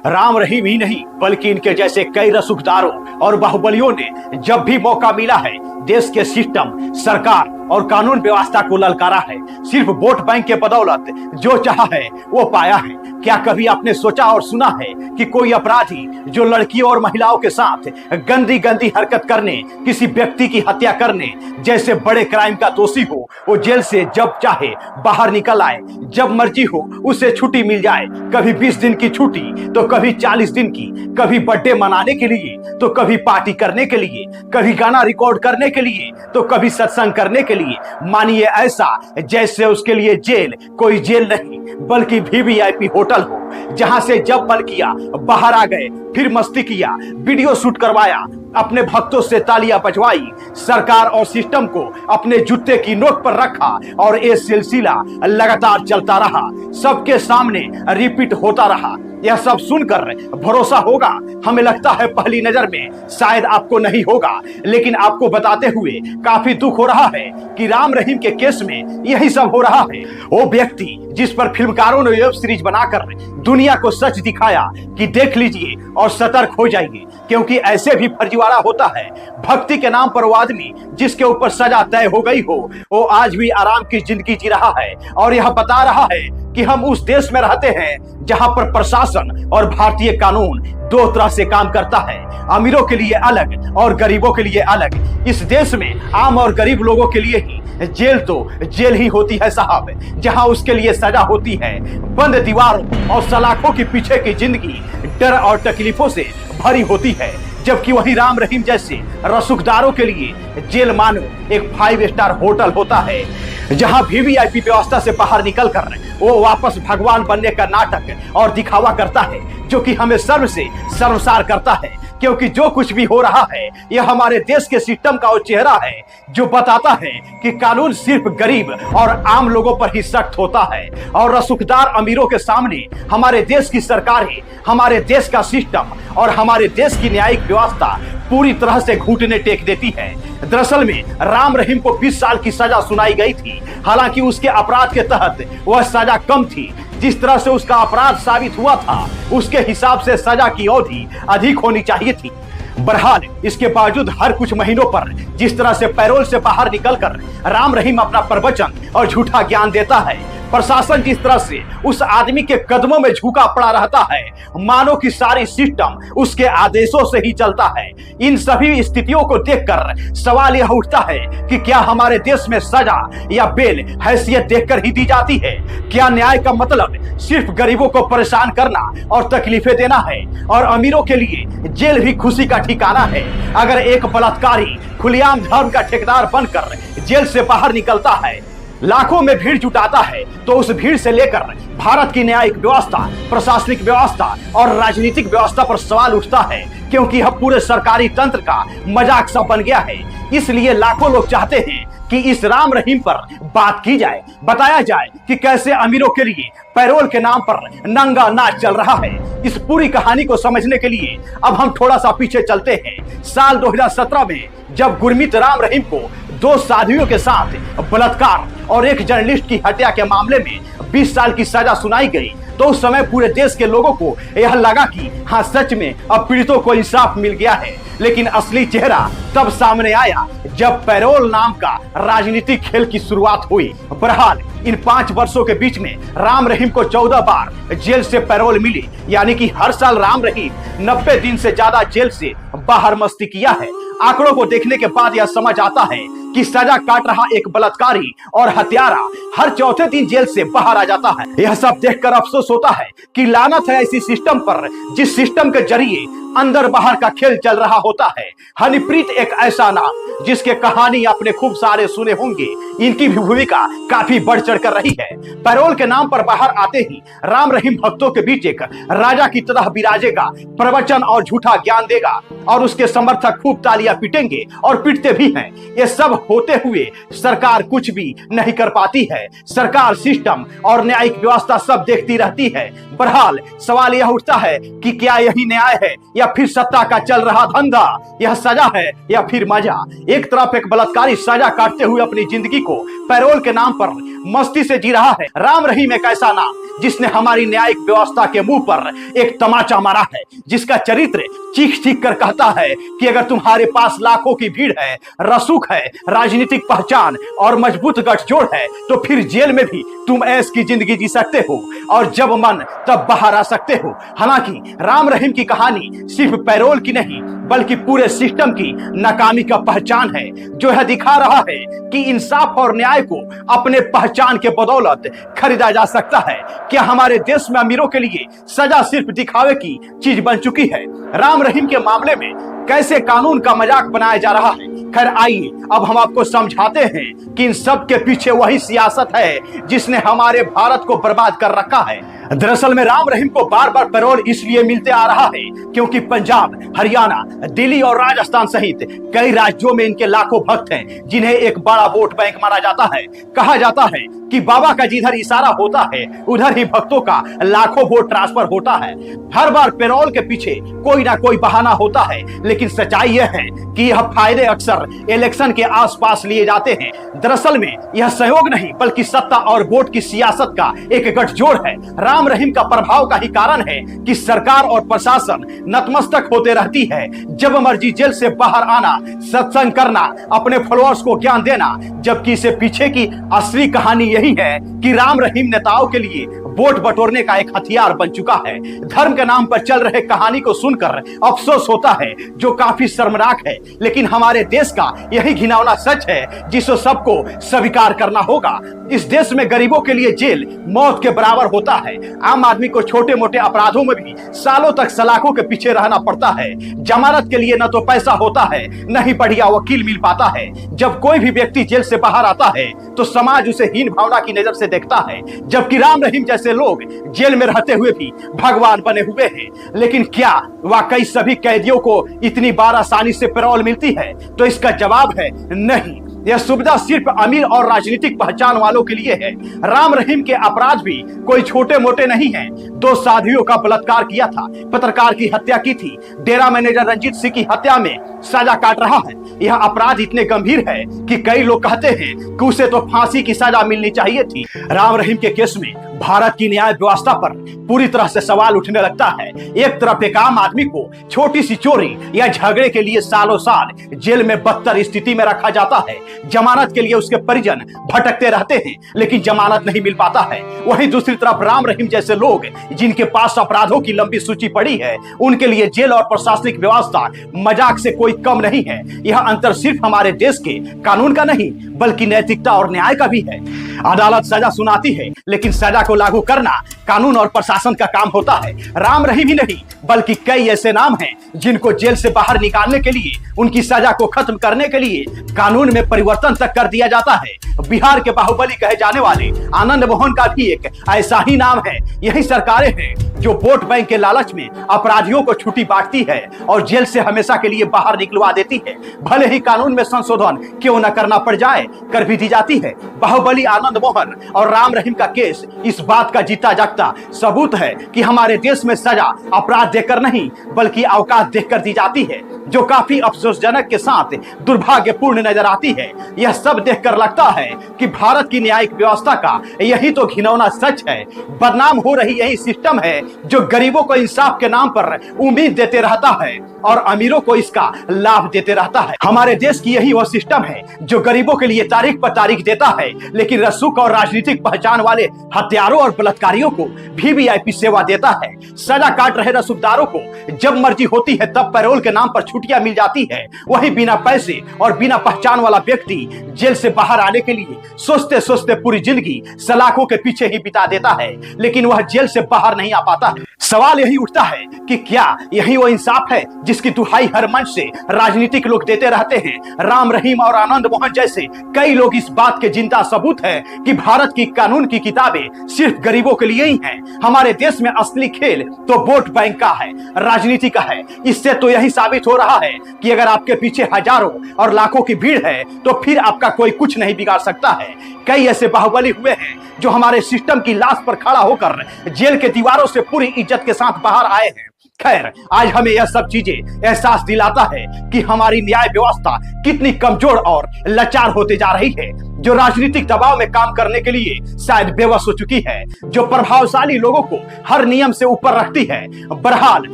राम रहीम ही नहीं बल्कि इनके जैसे कई रसूखदारों और बाहुबलियों ने जब भी मौका मिला है देश के सिस्टम, सरकार और कानून व्यवस्था को ललकारा है। सिर्फ वोट बैंक के बदौलत जो चाहा है वो पाया है। क्या कभी आपने सोचा और सुना है कि कोई अपराधी जो लड़कियों और महिलाओं के साथ गंदी गंदी हरकत करने, किसी व्यक्ति की हत्या करने जैसे बड़े क्राइम का दोषी हो, वो जेल से जब चाहे बाहर निकल आए, जब मर्जी हो उसे छुट्टी मिल जाए। कभी 20 दिन की छुट्टी तो कभी 40 दिन की, कभी बर्थडे मनाने के लिए तो कभी पार्टी करने के लिए, कभी गाना रिकॉर्ड करने के लिए तो कभी सत्संग करने के लिए। मानिए ऐसा जैसे उसके लिए जेल कोई जेल नहीं बल्कि वीवीआईपी होटल हो, जहां से जब मन किया बाहर आ गए, फिर मस्ती किया, वीडियो शूट करवाया, अपने भक्तों से तालियां बजवाई, सरकार और सिस्टम को अपने जूते की नोक पर रखा और ये सिलसिला लगातार चलता रहा, सबके सामने रिपीट होता रहा। यह सब सुनकर भरोसा होगा? हमें लगता है पहली नजर में शायद आपको नहीं होगा, लेकिन आपको बताते हुए काफी दुख हो रहा है कि राम रहीम के केस में यही सब हो रहा है। वो व्यक्ति जिस पर फिल्मकारों ने वेब सीरीज बनाकर दुनिया को सच दिखाया कि देख लीजिए और सतर्क हो जाइए, क्योंकि ऐसे भी फर्जीवाड़ा होता है। भक्ति के नाम पर वो आदमी जिसके ऊपर सजा तय हो गई हो, वो आज भी आराम की जिंदगी जी रहा है और यह बता रहा है कि हम उस देश में रहते हैं जहां पर प्रशासन और भारतीय कानून दो तरह से काम करता है, अमीरों के लिए अलग और गरीबों के लिए अलग। इस देश में आम और गरीब लोगों के लिए ही जेल तो जेल ही होती है साहब, जहां उसके लिए सजा होती है बंद दीवारों और सलाखों के पीछे की जिंदगी डर और तकलीफों से भरी होती है। जबकि वही राम रहीम जैसे रसूखदारों के लिए जेल मानो एक 5 स्टार होटल होता है, जहां वीवीआईपी व्यवस्था से बाहर निकलकर वो वापस भगवान बनने का नाटक और दिखावा करता है, जो कि हमें सर्व से शर्मसार करता है। क्योंकि जो कुछ भी हो रहा है यह हमारे देश के सिस्टम का वो चेहरा है जो बताता है कि कानून सिर्फ गरीब और आम लोगों पर ही सख्त होता है और रसूखदार अमीरों के सामने हमारे देश की सरकारें, हमारे देश का सिस्टम और हमारे देश की न्यायिक व्यवस्था पूरी तरह से घुटने टेक देती है। दरअसल में राम रहीम को 20 साल की सजा सुनाई गई थी। हालांकि उसके अपराध के तहत वह सजा कम थी। जिस तरह से उसका अपराध साबित हुआ था उसके हिसाब से सजा की अवधि अधिक होनी चाहिए थी। बहरहाल इसके बावजूद हर कुछ महीनों पर जिस तरह से पैरोल से बाहर निकलकर राम रहीम अपना प्रवचन और झूठा ज्ञान देता है, प्रशासन जिस तरह से उस आदमी के कदमों में झुका पड़ा रहता है, मानो कि सारी सिस्टम उसके आदेशों से ही चलता है। इन सभी स्थितियों को देखकर सवाल यह उठता है कि क्या हमारे देश में सजा या बेल हैसियत देखकर ही दी जाती है? क्या न्याय का मतलब सिर्फ गरीबों को परेशान करना और तकलीफें देना है और अमीरों के लिए जेल भी खुशी का ठिकाना है? अगर एक बलात्कारी खुलेआम धर्म का ठेकेदार बनकर जेल से बाहर निकलता है, लाखों में भीड़ जुटाता है, तो उस भीड़ से लेकर भारत की न्यायिक व्यवस्था, प्रशासनिक व्यवस्था और राजनीतिक व्यवस्था पर सवाल उठता है, क्योंकि यह पूरे सरकारी तंत्र का मजाक सा बन गया है। इसलिए लाखों लोग चाहते हैं कि इस राम रहीम पर बात की जाए, बताया जाए कि कैसे अमीरों के लिए पैरोल के नाम पर नंगा नाच चल रहा है। इस पूरी कहानी को समझने के लिए अब हम थोड़ा सा पीछे चलते हैं। साल 2017 में जब गुरमीत राम रहीम को 2 साधुओं के साथ बलात्कार और एक जर्नलिस्ट की हत्या के मामले में 20 साल की सजा सुनाई गई, तो उस समय पूरे देश के लोगों को यह लगा कि हाँ सच में अब पीड़ितों को इंसाफ मिल गया है। लेकिन असली चेहरा तब सामने आया जब पैरोल नाम का राजनीतिक खेल की शुरुआत हुई। बहरहाल इन 5 वर्षों के बीच में राम रहीम को 14 बार जेल से पैरोल मिली, यानी कि हर साल राम रहीम 90 दिन से ज्यादा जेल से बाहर मस्ती किया है। आंकड़ों को देखने के बाद यह समझ आता है कि सजा काट रहा एक बलात्कारी और हत्यारा हर चौथे दिन जेल से बाहर आ जाता है। यह सब देखकर अफसोस होता है कि लानत है ऐसी सिस्टम पर जिस सिस्टम के जरिए अंदर बाहर का खेल चल रहा होता है। हनीप्रीत एक ऐसा नाम जिसके कहानी आपने खूब सारे सुने होंगे। इनकी भी भूमिका काफी बढ़ चढ़ कर रही है। पैरोल के नाम पर बाहर आते ही राम रहीम भक्तों के बीच एक राजा की तरह विराजेगा, प्रवचन और झूठा ज्ञान देगा और उसके समर्थक खूब तालियां पीटेंगे और पीटते भी हैं। ये सब होते हुए सरकार कुछ भी नहीं कर पाती है। सरकार, सिस्टम और न्यायिक व्यवस्था सब देखती रहती है। बहरहाल सवाल यह उठता है कि क्या यही न्याय है या फिर सत्ता का चल रहा धंधा? यह सजा है या फिर मजा? एक तरफ एक बलात्कारी सजा काटते हुए अपनी जिंदगी को पैरोल के नाम पर मस्ती से जी रहा है। राम रहीम एक ऐसा नाम जिसने हमारी न्यायिक व्यवस्था के मुंह पर एक तमाचा मारा है, जिसका चरित्र चीख चीख कर कहता है कि अगर तुम्हारे पास लाखों की भीड़ है, रसूख है, राजनीतिक पहचान और मजबूत गठजोड़ है, तो फिर जेल में भी तुम ऐश की जिंदगी जी सकते हो और जब मन तब बाहर आ सकते हो। हालांकि राम रहीम की कहानी सिर्फ पैरोल की नहीं बल्कि पूरे सिस्टम की नाकामी का पहचान है, जो यह दिखा रहा है कि इंसाफ और न्याय को अपने पहचान के बदौलत खरीदा जा सकता है। क्या हमारे देश में अमीरों के लिए सजा सिर्फ दिखावे की चीज बन चुकी है? राम रहीम के मामले में कैसे कानून का मजाक बनाया जा रहा है? खैर आइए अब हम आपको समझाते हैं कि इन सब के पीछे वही सियासत है जिसने हमारे भारत को बर्बाद कर रखा है। दरअसल में राम रहीम को बार बार पैरोल इसलिए मिलते आ रहा है क्योंकि पंजाब, हरियाणा, दिल्ली और राजस्थान सहित कई राज्यों में इनके लाखों भक्त हैं जिन्हें एक बड़ा वोट बैंक माना जाता है। कहा जाता है कि बाबा का जिधर इशारा होता है उधर ही भक्तों का लाखों वोट ट्रांसफर होता है। हर बार पैरोल के पीछे कोई ना कोई बहाना होता है, लेकिन सच्चाई यह है कि यह फायदे अक्सर इलेक्शन के आसपास लिए जाते हैं। दरअसल में यह सहयोग नहीं बल्कि सत्ता और वोट की सियासत का एक गठजोड़ है। राम रहीम का प्रभाव का ही कारण है कि सरकार और प्रशासन नतमस्तक होते रहती है। जब मर्जी जेल से बाहर आना, सत्संग करना, अपने फॉलोअर्स को ज्ञान देना, जबकि इससे पीछे की असली कहानी यही है कि राम रहीम नेताओं के लिए वोट बटोरने का एक हथियार बन चुका है। धर्म के नाम पर चल रहे कहानी को सुनकर अफसोस होता है, जो काफी शर्मनाक है, लेकिन हमारे देश का यही घिनौना सच है जिसे सबको स्वीकार करना होगा। इस देश में गरीबों के लिए जेल मौत के बराबर होता है। आम आदमी को छोटे मोटे अपराधों में भी सालों तक सलाखों के पीछे रहना पड़ता है। जमानत के लिए न तो पैसा होता है, न ही बढ़िया वकील मिल पाता है। जब कोई भी व्यक्ति जेल से बाहर आता है तो समाज उसे हीन भावना की नजर से देखता है, जबकि राम रहीम जैसे लोग जेल में रहते हुए भी भगवान बने हुए हैं। लेकिन क्या वाकई सभी कैदियों को इतनी बार आसानी से पैरोल मिलती है? तो इसका जवाब है नहीं। यह सुविधा सिर्फ अमीर और राजनीतिक पहचान वालों के लिए है। राम रहीम के अपराध भी कोई छोटे मोटे नहीं हैं। 2 साधुओं का बलात्कार किया था, पत्रकार की हत्या की थी, डेरा मैनेजर रंजीत सिंह की हत्या में सजा काट रहा है। यह अपराध इतने गंभीर है कि कई लोग कहते हैं कि उसे तो फांसी की सजा मिलनी चाहिए थी। राम रहीम के केस में भारत की न्याय व्यवस्था पर पूरी तरह से सवाल उठने लगता है। एक तरफ एक आम आदमी को छोटी सी चोरी या झगड़े के लिए सालों साल जेल में बदतर स्थिति में रखा जाता है। जमानत के लिए उसके परिजन भटकते रहते हैं, लेकिन जमानत नहीं मिल पाता है। वहीं दूसरी तरफ राम रहीम जैसे लोग जिनके पास अपराधों की लंबी सूची पड़ी है, उनके लिए जेल और प्रशासनिक व्यवस्था मजाक से कोई कम नहीं है। यह अंतर सिर्फ हमारे देश के कानून का नहीं बल्कि नैतिकता और न्याय का भी है। अदालत सजा सुनाती है, लेकिन सजा को लागू करना कानून और प्रशासन का काम होता है। राम रहीम ही नहीं बल्कि कई ऐसे नाम हैं जिनको जेल से बाहर निकालने के लिए, उनकी सजा को खत्म करने के लिए कानून में परिवर्तन तक कर दिया जाता है। बिहार के बाहुबली कहे जाने वाले आनंद मोहन का भी एक ऐसा ही नाम है। यही सरकारें हैं जो वोट बैंक के लालच में अपराधियों को छुट्टी बांटती है और जेल से हमेशा के लिए बाहर निकलवा देती है। भले ही कानून में संशोधन क्यों न करना पड़ जाए, कर भी दी जाती है। बाहुबली, आनंद मोहन और राम रहीम का केस इस बात का जीता जागता सबूत है कि हमारे देश में सजा अपराध देकर नहीं बल्कि अवकाश देकर दी जाती है, जो काफी अफसोसजनक के साथ दुर्भाग्यपूर्ण नजर आती है। यह सब देखकर लगता है कि भारत की न्यायिक व्यवस्था का यही तो घिनौना सच है। बदनाम हो रही यही सिस्टम है जो गरीबों को इंसाफ के नाम पर उम्मीद देते रहता है और अमीरों को इसका लाभ देते रहता है। हमारे देश की यही वह सिस्टम है जो गरीबों के लिए तारीख पर तारीख देता है, लेकिन रसूख और राजनीतिक पहचान वाले हत्यारों और बलात्कारियों को वीवीआईपी सेवा देता है। सजा काट रहे रसूखदारों को जब मर्जी होती है तब पैरोल के नाम पर छुट्टियां मिल जाती है। वही बिना पैसे और बिना पहचान वाला व्यक्ति जेल से बाहर आने के लिए सोचते सोचते पूरी जिंदगी सलाखों के पीछे ही बिता देता है, लेकिन वह जेल से बाहर नहीं आ पाता है। सवाल यही उठता है कि क्या यही वो इंसाफ है जिसकी दुहाई हर मंच से राजनीतिक लोग देते रहते हैं? राम रहीम और आनंद मोहन जैसे कई लोग इस बात के जिंदा सबूत है कि भारत की कानून की किताबें सिर्फ गरीबों के लिए ही हैं। हमारे देश में असली खेल तो वोट बैंक का है, राजनीति का है। इससे तो यही साबित हो रहा है कि अगर आपके पीछे हजारों और लाखों की भीड़ है तो तो फिर आपका कोई कुछ नहीं बिगाड़ सकता है। कई ऐसे बाहुबली हुए हैं जो हमारे सिस्टम की लाश पर खड़ा होकर जेल के दीवारों से पूरी इज्जत के साथ बाहर आए हैं। खैर, आज हमें यह सब चीजें एहसास दिलाता है कि हमारी न्याय व्यवस्था कितनी कमजोर और लाचार होते जा रही है, जो राजनीतिक दबाव में काम करने के लिए शायद बेबस हो चुकी है, जो प्रभावशाली लोगों को हर नियम से ऊपर रखती है। बहरहाल,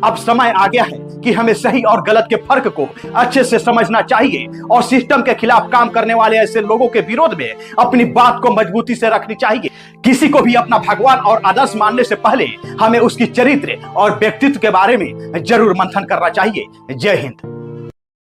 अब समय आ गया है कि हमें सही और गलत के फर्क को अच्छे से समझना चाहिए और सिस्टम के खिलाफ काम करने वाले ऐसे लोगों के विरोध में अपनी बात को मजबूती से रखनी चाहिए। किसी को भी अपना भगवान और आदर्श मानने से पहले हमें उसकी चरित्र और व्यक्तित्व के बारे में जरूर मंथन करना चाहिए। जय हिंद।